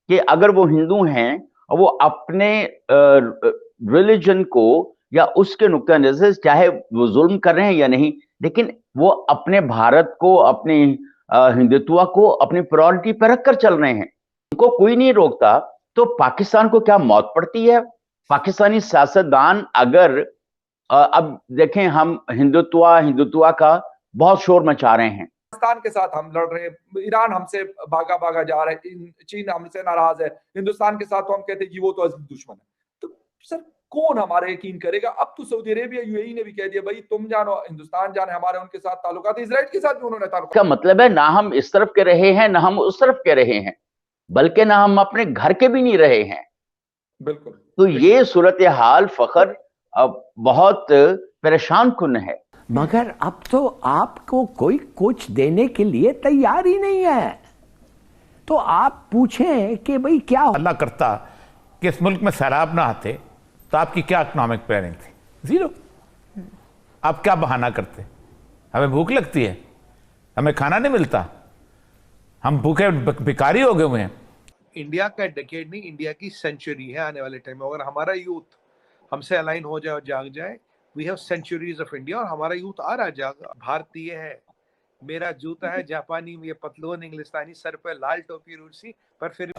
कि अगर वो हिंदू हैं और वो अपने रिलीजन को या उसके नुक्ता नजर से चाहे वो जुल्म कर रहे हैं या नहीं, लेकिन वो अपने भारत को, अपने हिंदुत्व को अपनी प्रायोरिटी पर रखकर चल रहे हैं, उनको कोई नहीं रोकता। तो पाकिस्तान को क्या मौत पड़ती है? पाकिस्तानी सियासतदान अगर अब देखें, हम हिंदुत्व हिंदुत्व का बहुत शोर मचा रहे हैं। पाकिस्तान के साथ हम लड़ रहे हैं, ईरान हमसे भागा भागा जा रहा है, चीन हमसे नाराज है, हिंदुस्तान के साथ तो हम कहते हैं कि वो तो अजीज दुश्मन है। तो सर कौन हमारा यकीन करेगा? अब तो सऊदी अरेबिया, यूएई ने भी कह दिया भाई तुम जानो, हिंदुस्तान जाने, हमारे उनके साथ ताल्लुकात, इजराइल के साथ भी उन्होंने ताल्लुकात। का मतलब है ना हम इस तरफ के रहे हैं ना हम उस तरफ के रहे हैं, बल्कि ना हम अपने घर के भी नहीं रहे हैं। बिल्कुल। तो ये सूरत हाल फखर बहुत परेशान कुन है। मगर अब तो आपको कोई कुछ देने के लिए तैयार ही नहीं है। तो आप पूछें कि भाई क्या अल्लाह करता कि इस मुल्क में सैलाब ना आते तो आपकी क्या इकोनॉमिक प्लानिंग थी? जीरो। आप क्या बहाना करते? हमें भूख लगती है, हमें खाना नहीं मिलता, हम भूखे भिखारी हो गए हुए हैं। इंडिया का डेकेड नहीं, इंडिया की सेंचुरी है आने वाले टाइम में। अगर हमारा यूथ हमसे अलाइन हो जाए और जाग जाए, we have centuries of India. और हमारा यूथ आ रहा जाग, भारतीय है, मेरा जूता है जापानी, ये पतलून इंग्लिस्तानी, सर पे लाल टोपी रूसी, पर फिर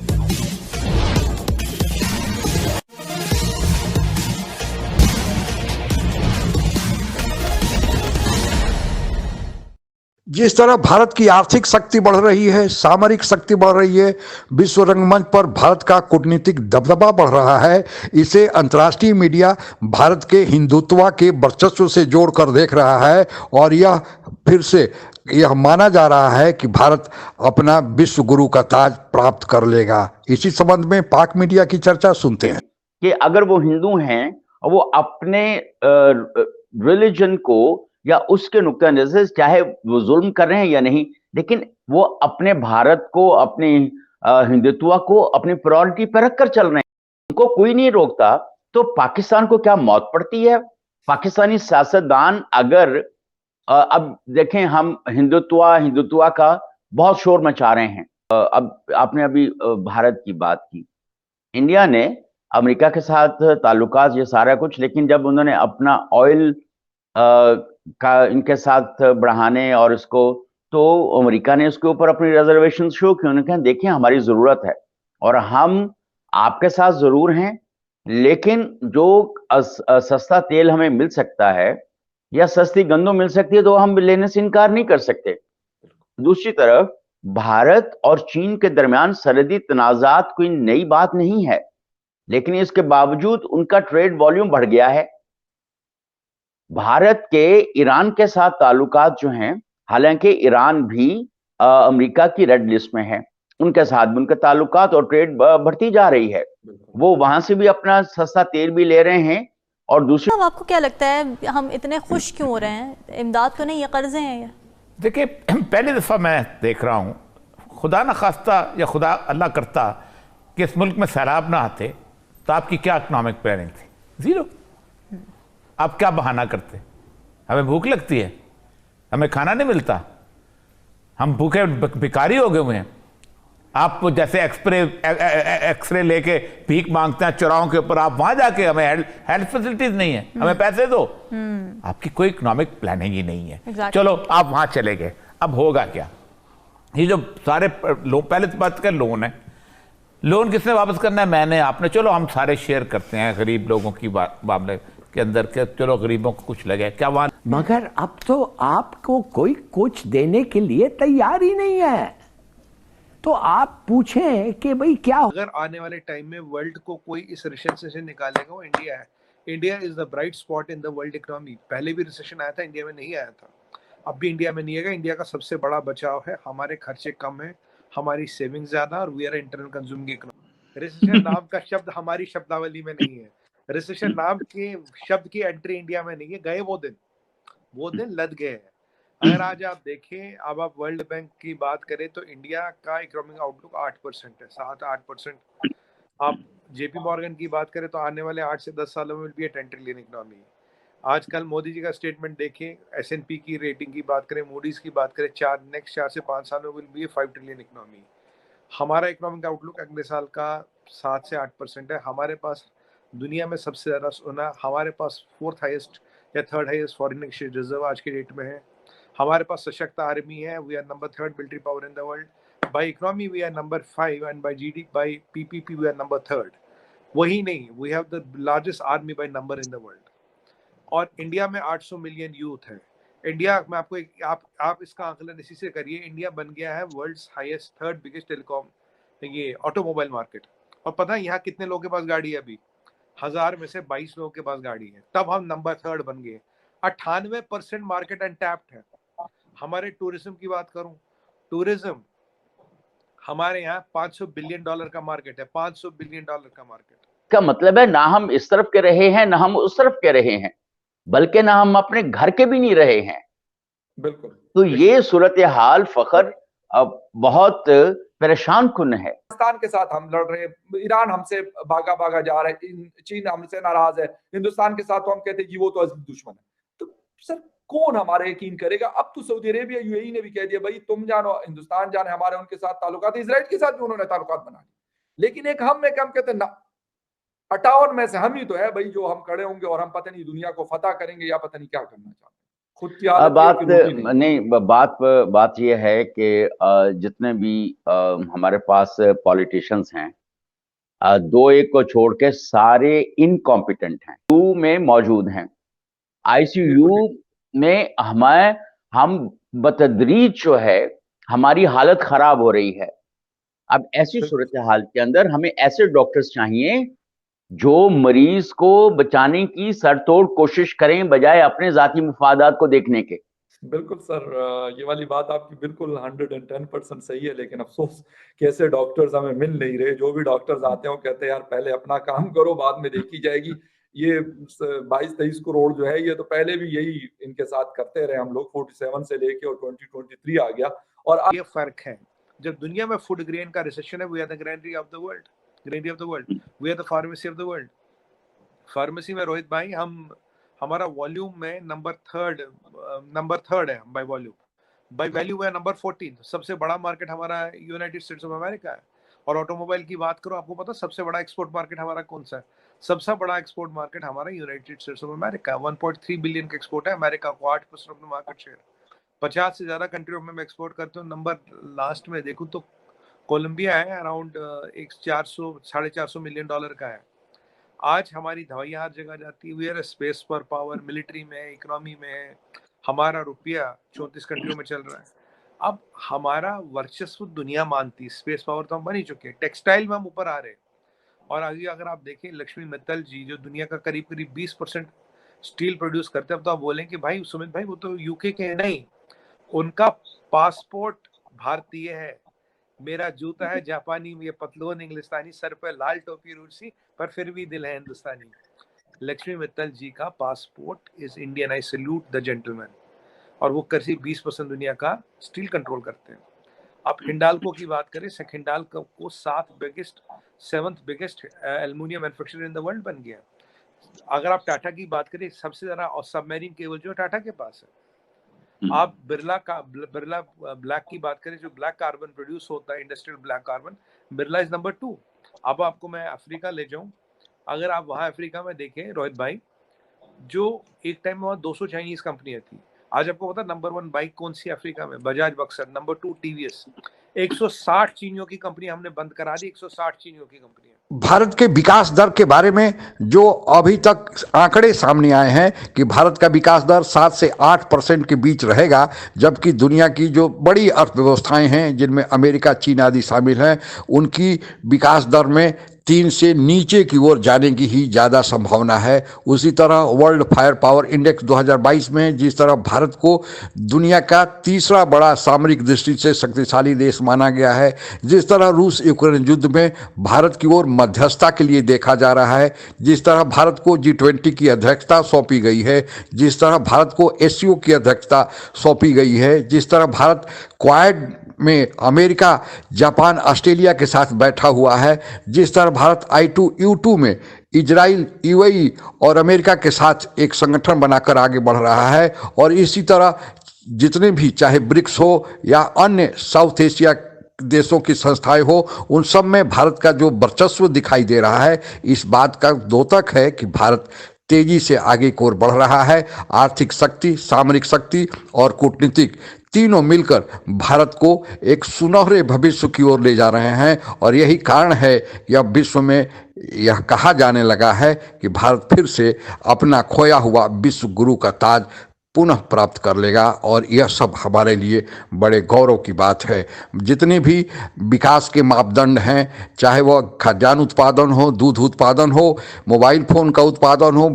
जिस तरह भारत की आर्थिक शक्ति बढ़ रही है, सामरिक शक्ति बढ़ रही है, विश्व रंगमंच पर भारत का कूटनीतिक दबदबा बढ़ रहा है, इसे अंतर्राष्ट्रीय मीडिया भारत के हिंदुत्व के वर्चस्व से जोड़कर देख रहा है। और यह फिर से यह माना जा रहा है कि भारत अपना विश्व गुरु का ताज प्राप्त कर लेगा। इसी संबंध में पाक मीडिया की चर्चा सुनते हैं कि अगर वो हिंदू हैं और वो अपने रिलीजन को या उसके नुक्ता नजर से चाहे वो जुल्म कर रहे हैं या नहीं, लेकिन वो अपने भारत को, अपने हिंदुत्व को अपनी प्रायोरिटी पर रखकर चल रहे हैं, उनको कोई नहीं रोकता। तो पाकिस्तान को क्या मौत पड़ती है? पाकिस्तानी सियासतदान अगर अब देखें, हम हिंदुत्व हिंदुत्व का बहुत शोर मचा रहे हैं। अब आपने अभी भारत की बात की। इंडिया ने अमेरिका के साथ ताल्लुकात, ये सारा कुछ, लेकिन जब उन्होंने अपना ऑयल का इनके साथ बढ़ाने और इसको, तो अमेरिका ने इसके ऊपर अपनी रिजर्वेशन शो की। उन्होंने कहा देखिए हमारी जरूरत है और हम आपके साथ जरूर हैं, लेकिन जो सस्ता तेल हमें मिल सकता है या सस्ती गंदम मिल सकती है तो हम लेने से इनकार नहीं कर सकते। दूसरी तरफ भारत और चीन के दरमियान सरहदी तनाजात कोई नई बात नहीं है, लेकिन इसके बावजूद उनका ट्रेड वॉल्यूम बढ़ गया है। भारत के ईरान के साथ ताल्लुकात जो हैं, हालांकि ईरान भी अमेरिका की रेड लिस्ट में है, उनके साथ भी उनके ताल्लुकात और ट्रेड बढ़ती जा रही है। वो वहां से भी अपना सस्ता तेल भी ले रहे हैं। और दूसरी, अब आपको क्या लगता है हम इतने खुश क्यों हो रहे हैं? इमदाद तो नहीं, ये कर्जे हैं ये? देखिए, पहली दफ़ा मैं देख रहा हूँ, खुदा न खास्ता या खुदा अल्लाह करता कि इस मुल्क में सैलाब ना आते तो आपकी क्या इकोनॉमिक प्लानिंग थी? जीरो। आप क्या बहाना करते? हमें भूख लगती है, हमें खाना नहीं मिलता, हम भूखे भिखारी हो गए हुए हैं। आप जैसे एक्सरे लेके भीख मांगते हैं चौराहों के ऊपर, आप वहां जाके हमें हेल्थ फैसिलिटीज नहीं है, हमें पैसे दो। आपकी कोई इकोनॉमिक प्लानिंग ही नहीं है। चलो आप वहां चले गए, अब होगा क्या? ये जो सारे पहले तो बात कर लोन है, लोन किसने वापस करना है? मैंने, आपने। चलो हम सारे शेयर करते हैं गरीब लोगों की मामले के अंदर के, चलो गरीबों को कुछ लगे क्या वहां। मगर अब तो आपको कोई कुछ देने के लिए तैयार ही नहीं है। तो आप पूछें कि भाई क्या अगर आने वाले टाइम में वर्ल्ड को कोई इस रिसेशन से निकालेगा, वो इंडिया है। India is the bright spot in the world economy. पहले भी रिसेशन आया था, इंडिया में नहीं आया था, अब भी इंडिया में नहीं आएगा। इंडिया का सबसे बड़ा बचाव है, हमारे खर्चे कम है, हमारी सेविंग ज्यादा, और we are internal consuming economy. Recession नाम का शब्द हमारी शब्दावली में नहीं है, रिसेशन नाम के शब्द की एंट्री इंडिया में नहीं है। गए वो दिन लद गए हैं। अगर आज आप देखें, अब आप वर्ल्ड बैंक की बात करें तो इंडिया का इकोनॉमिक आउटलुक 8% है, 7-8%। आप जेपी मॉर्गन की बात करें तो आने वाले 8 से 10 सालों में विल बी 10 ट्रिलियन इकोनॉमी। आजकल मोदी जी का स्टेटमेंट देखें, एसएनपी की रेटिंग की बात करें, मूडीज की बात करें, नेक्स्ट 4 से 5 सालों में विल बी 5 ट्रिलियन इकोनॉमी। हमारा इकोनॉमिक आउटलुक अगले साल का 7 से 8% है। हमारे पास दुनिया में सबसे ज़्यादा सोना, हमारे पास 4th हाईएस्ट या 3rd highest foreign exchange reserve आज के डेट में है। हमारे पास सशक्त आर्मी है, we are number 3rd military power in the world. By economy we are number 5 and by GD by PPP we are number 3rd। वही नहीं, we have the largest army by number in the world. और India में 800 million youth है। India में आपको आप इसका आकलन इसी से करिए, इंडिया बन गया है world's highest 3rd biggest telecom ये ऑटोमोबाइल मार्केट। और पता है यहाँ कितने लोगों के पास गाड़ी है? अभी 1000 में से 22 लोगों के पास गाड़ी है। तब हम नंबर 3rd बन गए। 98% मार्केट अनटैप्ड है। हमारे टूरिज्म की बात करूं, टूरिज्म हमारे यहाँ $500 बिलियन का मार्केट है। $500 बिलियन का मार्केट का मतलब है ना हम इस तरफ के रहे हैं ना हम उस तरफ के रहे हैं, बल्कि ना हम अपने घर के भी नहीं रहे हैं। बिल्कुल। तो ये सूरत हाल फखर अब बहुत परेशान कुन है। पाकिस्तान के साथ हम लड़ रहे हैं, ईरान हमसे भागा भागा जा रहा है, चीन हमसे नाराज है, हिंदुस्तान के साथ तो हम कहते हैं कि वो तो असली दुश्मन है। तो सर कौन हमारे यकीन करेगा? अब तो सऊदी अरेबिया यूएई ने भी कह दिया भाई तुम जानो, हिंदुस्तान जाने, हमारे उनके साथ ताल्लुकात, इजराइल के साथ भी उन्होंने ताल्लुकात बना लिए। लेकिन एक हम कहते हैं ना 58 में से हम ही तो है भाई जो हम खड़े होंगे और हम पता नहीं दुनिया को फतह करेंगे या पता नहीं क्या करना चाहते हैं। खुद की बात यह है कि जितने भी हमारे पास पॉलिटिशियंस हैं, 2-1 को छोड़ के सारे इनकॉम्पिटेंट हैं, यू में मौजूद हैं। आईसीयू में हम बतदरीज जो है हमारी हालत खराब हो रही है। अब ऐसी सूरत हाल के अंदर हमें ऐसे डॉक्टर्स चाहिए जो मरीज को बचाने की सरतोड़ कोशिश करें बजाय अपने जाती मुफादात को देखने के। बिल्कुल सर, ये वाली बात आपकी बिल्कुल 110% सही है। लेकिन अफसोस कि ऐसे डॉक्टर्स हमें मिल नहीं रहे। जो भी डॉक्टर्स आते हैं वो कहते हैं यार पहले अपना काम करो, बाद में देखी जाएगी। ये 22-23 करोड़ जो है ये तो पहले भी यही इनके साथ करते रहे हम लोग, 47 से लेके और 2023 आ गया। और ये फर्क है, जब दुनिया में फूड ग्रेन का रिसेशन है, we are the granary of the world, granary of the world, we are the pharmacy of the world. Pharmacy में रोहित भाई हमारा वॉल्यूम में नंबर थर्ड है बाय वॉल्यूम। बाय वैल्यू है नंबर 14। सबसे बड़ा मार्केट हमारा यूनाइटेड स्टेट्स ऑफ अमेरिका है। और ऑटोमोबाइल की बात करो, आपको पता सबसे बड़ा एक्सपोर्ट मार्केट हमारा कौन सा है? सबसे बड़ा एक्सपोर्ट मार्केट हमारा United states of America. 1.3 billion का एक्सपोर्ट है। अमेरिका को 8% ऑफ द मार्केट शेयर। 50 से ज्यादा कंट्रियों में मैं एक्सपोर्ट करता हूँ। नंबर लास्ट में देखूं तो कोलंबिया है, अराउंड 450 मिलियन डॉलर का है। आज हमारी दवाइयाँ हर जगह जाती है। वी आर स्पेस पर पावर, मिलिट्री में, इकोनॉमी में हमारा रुपया 34 कंट्रियों में चल रहा है। अब हमारा वर्चस्व दुनिया मानती, स्पेस पावर तो हम बन ही चुके हैं। टेक्सटाइल में हम ऊपर आ रहे हैं। और आगे अगर आप देखें, लक्ष्मी मित्तल जी जो दुनिया का करीब 20% स्टील प्रोड्यूस करते हैं, अब तो आप बोलें कि भाई सुमित भाई वो तो यूके के नहीं, उनका पासपोर्ट भारतीय है। मेरा जूता है जापानी, ये पतलून इंग्लिस्तानी, सर पे लाल टोपी रूसी, पर फिर भी दिल है हिंदुस्तानी। लक्ष्मी मित्तल जी का passport is Indian. I salute the gentleman. और वो करीब 20% दुनिया का स्टील कंट्रोल करते हैं। आप हिंडाल्को की बात करें, हिंडाल्को को 7th biggest aluminium manufacturer in the world बन गया। अगर आप टाटा की बात करें, सबसे ज्यादा सबमरीन केबल जो टाटा के पास है। आप बिरला ब्लैक की बात करें, जो ब्लैक कार्बन प्रोड्यूस होता है, industrial black carbon, Birla is number 2। अब आपको मैं अफ्रीका ले जाऊं, अगर आप वहां अफ्रीका में देखें रोहित भाई, जो एक टाइम में वहां 200 चाइनीज कंपनियां थी, आज आपको पता नंबर 1 बाइक कौन सी अफ्रीका में? बजाज बक्सर। नंबर 2 टीवीएस। 160 चीनियों की कंपनी हमने बंद करा दी। 160 चीनियों की कंपनियां। भारत के विकास दर के बारे में जो अभी तक आंकड़े सामने आए हैं कि भारत का विकास दर 7 से 8% के बीच रहेगा, जबकि दुनिया की जो बड़ी अर्थव्यवस्थाएं हैं जिनमें अमेरिका, चीन आदि शामिल हैं, उनकी विकास दर में 3 से नीचे की ओर जाने की ही ज़्यादा संभावना है। उसी तरह वर्ल्ड फायर पावर इंडेक्स 2022 में जिस तरह भारत को दुनिया का तीसरा बड़ा सामरिक दृष्टि से शक्तिशाली देश माना गया है, जिस तरह रूस यूक्रेन युद्ध में भारत की ओर मध्यस्थता के लिए देखा जा रहा है, जिस तरह भारत को G20 की अध्यक्षता सौंपी गई है, जिस तरह भारत को SCO की अध्यक्षता सौंपी गई है, जिस तरह भारत क्वाड में अमेरिका, जापान, ऑस्ट्रेलिया के साथ बैठा हुआ है, जिस तरह भारत I2U2 में इजराइल, UAE और अमेरिका के साथ एक संगठन बनाकर आगे बढ़ रहा है, और इसी तरह जितने भी चाहे ब्रिक्स हो या अन्य साउथ एशिया देशों की संस्थाएं हो, उन सब में भारत का जो वर्चस्व दिखाई दे रहा है, इस बात का द्योतक है कि भारत तेजी से आगे की ओर बढ़ रहा है। आर्थिक शक्ति, सामरिक शक्ति और कूटनीतिक तीनों मिलकर भारत को एक सुनहरे भविष्य की ओर ले जा रहे हैं। और यही कारण है कि अब विश्व में यह कहा जाने लगा है कि भारत फिर से अपना खोया हुआ विश्व गुरु का ताज पुनः प्राप्त कर लेगा। और यह सब हमारे लिए बड़े गौरव की बात है। जितने भी विकास के मापदंड हैं, चाहे वह खाद्यान्न उत्पादन हो, दूध उत्पादन हो, मोबाइल फोन का उत्पादन हो,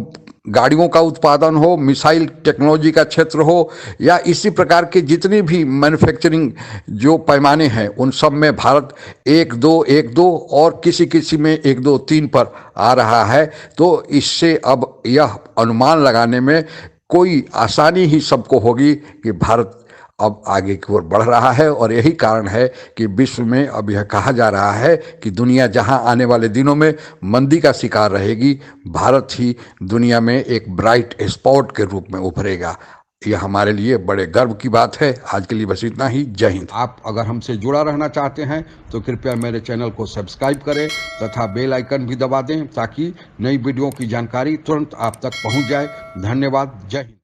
गाड़ियों का उत्पादन हो, मिसाइल टेक्नोलॉजी का क्षेत्र हो, या इसी प्रकार के जितने भी मैन्युफैक्चरिंग जो पैमाने हैं, उन सब में भारत 1-2 और किसी किसी में 1-2-3 पर आ रहा है। तो इससे अब यह अनुमान लगाने में कोई आसानी ही सबको होगी कि भारत अब आगे की ओर बढ़ रहा है। और यही कारण है कि विश्व में अब यह कहा जा रहा है कि दुनिया जहां आने वाले दिनों में मंदी का शिकार रहेगी, भारत ही दुनिया में एक ब्राइट स्पॉट के रूप में उभरेगा। यह हमारे लिए बड़े गर्व की बात है। आज के लिए बस इतना ही। जय हिंद। आप अगर हमसे जुड़ा रहना चाहते हैं तो कृपया मेरे चैनल को सब्सक्राइब करें तथा बेल आइकन भी दबा दें, ताकि नई वीडियो की जानकारी तुरंत आप तक पहुंच जाए। धन्यवाद। जय हिंद।